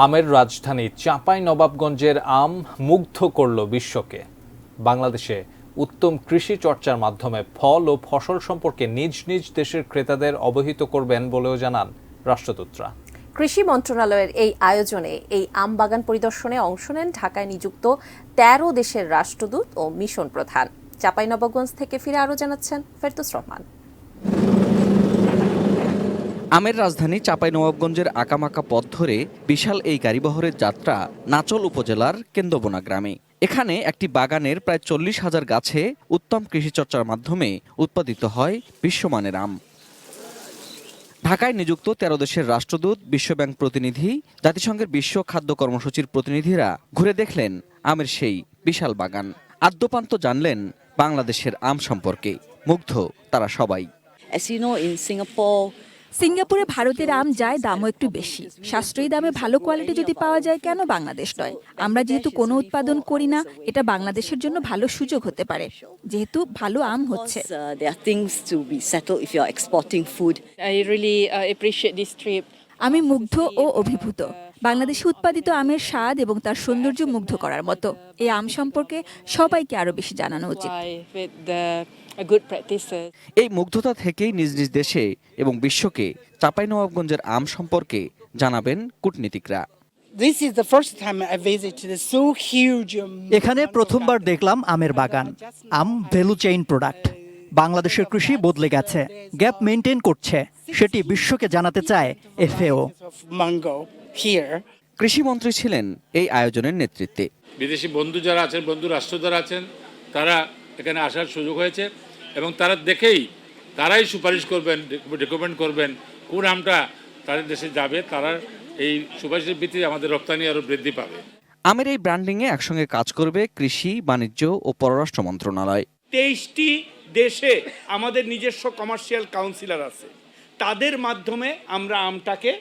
আমের রাজধানী চাঁপাইনবাবগঞ্জের আম মুগ্ধ করল বিশ্বকে। বাংলাদেশে উত্তম কৃষি চর্চার মাধ্যমে ফল ও ফসল সম্পর্কে নিজ নিজ দেশের ক্রেতাদের অবহিত করবেন বলেও জানান রাষ্ট্রদূতরা। কৃষি মন্ত্রণালয়ের এই আয়োজনে এই আম বাগান পরিদর্শনে অংশ নেন ঢাকায় নিযুক্ত ১৩ দেশের রাষ্ট্রদূত ও মিশন প্রধান। চাঁপাইনবাবগঞ্জ থেকে ফিরে আরও জানাচ্ছেন ফেরদৌস রহমান। আমের রাজধানী চাঁপাইনবাবগঞ্জের আঁকামাকা পথ ধরে বিশাল এই গাড়িবহরের যাত্রা নাচল উপজেলার কেন্দ্রবোনা গ্রামে। এখানে একটি বাগানের প্রায় ৪০,০০০ গাছে উত্তম কৃষিচর্চার মাধ্যমে উৎপাদিত হয় বিশ্বমানের আম। ঢাকায় নিযুক্ত ১৩ দেশের রাষ্ট্রদূত, বিশ্বব্যাংক প্রতিনিধি, জাতিসংঘের বিশ্ব খাদ্য কর্মসূচির প্রতিনিধিরা ঘুরে দেখলেন আমের সেই বিশাল বাগান। আদ্যপান্ত জানলেন বাংলাদেশের আম সম্পর্কে। মুগ্ধ তারা সবাই। সিঙ্গাপুরে ভারতের আম যায় দামও একটু বেশি। সাশ্রয়ী দামে ভালো কোয়ালিটি যদি পাওয়া যায়, কেন বাংলাদেশ নয়? আমরা যেহেতু কোনো উৎপাদন করি না, এটা বাংলাদেশের জন্য ভালো সুযোগ হতে পারে, যেহেতু ভালো আম হচ্ছে। আমি মুগ্ধ ও অভিভূত। বাংলাদেশে উৎপাদিত আমের স্বাদ এবং তার সৌন্দর্য মুগ্ধ করার মতো। এই আম সম্পর্কে সবাইকে আরো বেশি জানানো উচিত। এই মুগ্ধতা থেকেই নিজ নিজ দেশে এবং বিশ্বকে চাঁপাইনবাবগঞ্জের আম সম্পর্কে জানাবেন কূটনীতিকরা। এখানে প্রথমবার দেখলাম আমের বাগান। আম ভ্যালু চেইন প্রোডাক্ট। বাংলাদেশের কৃষি বদলে গেছে, গ্যাপ মেনটেন করছে, সেটি বিশ্বকে জানাতে চায় FAO। কৃষিমন্ত্রী ছিলেন এই আয়োজনের নেতৃত্বে। বিদেশি বন্ধু যারা আছেন, বন্ধু রাষ্ট্র যারা আছেন, তারা এখানে আসার সুযোগ হয়েছে এবং তারা দেখেই তারাই সুপারিশ করবেন, রেকমেন্ড করবেন কোন আমটা তাদের দেশে যাবে। তারা এই সুপারিশের ভিত্তিতে আমাদের রপ্তানি আরও বৃদ্ধি পাবে। আমের এই ব্র্যান্ডিংয়ে একসঙ্গে কাজ করবে কৃষি, বাণিজ্য ও পররাষ্ট্র মন্ত্রণালয়। 23টি দেশে আমাদের নিজস্ব কমার্শিয়াল কাউন্সিলর আছে, তাদের মাধ্যমে আমরা আমটাকে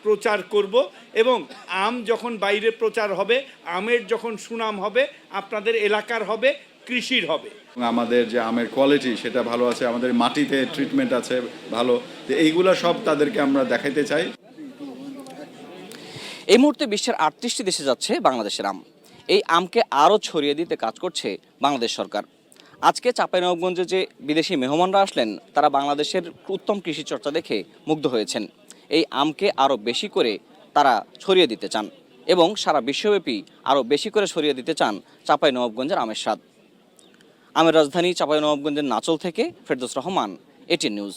প্রচার করব এবং আম যখন বাইরে প্রচার হবে, আমের যখন সুনাম হবে, আপনাদের এলাকার হবে, কৃষির হবে। আমাদের যে আমের কোয়ালিটি সেটা ভালো আছে, আমাদের মাটিতে ট্রিটমেন্ট আছে ভালো, এইগুলো সব তাদেরকে আমরা দেখাইতে চাই। এই মুহূর্তে বিশ্বের ৩৮টি দেশে যাচ্ছে বাংলাদেশের আম। এই আমকে আরও ছড়িয়ে দিতে কাজ করছে বাংলাদেশ সরকার। আজকে চাঁপাইনবাবগঞ্জে যে বিদেশি মেহমানরা আসলেন, তারা বাংলাদেশের উত্তম কৃষি চর্চা দেখে মুগ্ধ হয়েছেন। এই আমকে আরও বেশি করে তারা ছড়িয়ে দিতে চান এবং সারা বিশ্বব্যাপী আরও বেশি করে ছড়িয়ে দিতে চান চাঁপাইনবাবগঞ্জের আমের স্বাদ। আমের রাজধানী চাঁপাইনবাবগঞ্জের নাচল থেকে ফেরদৌস রহমান, ATN নিউজ।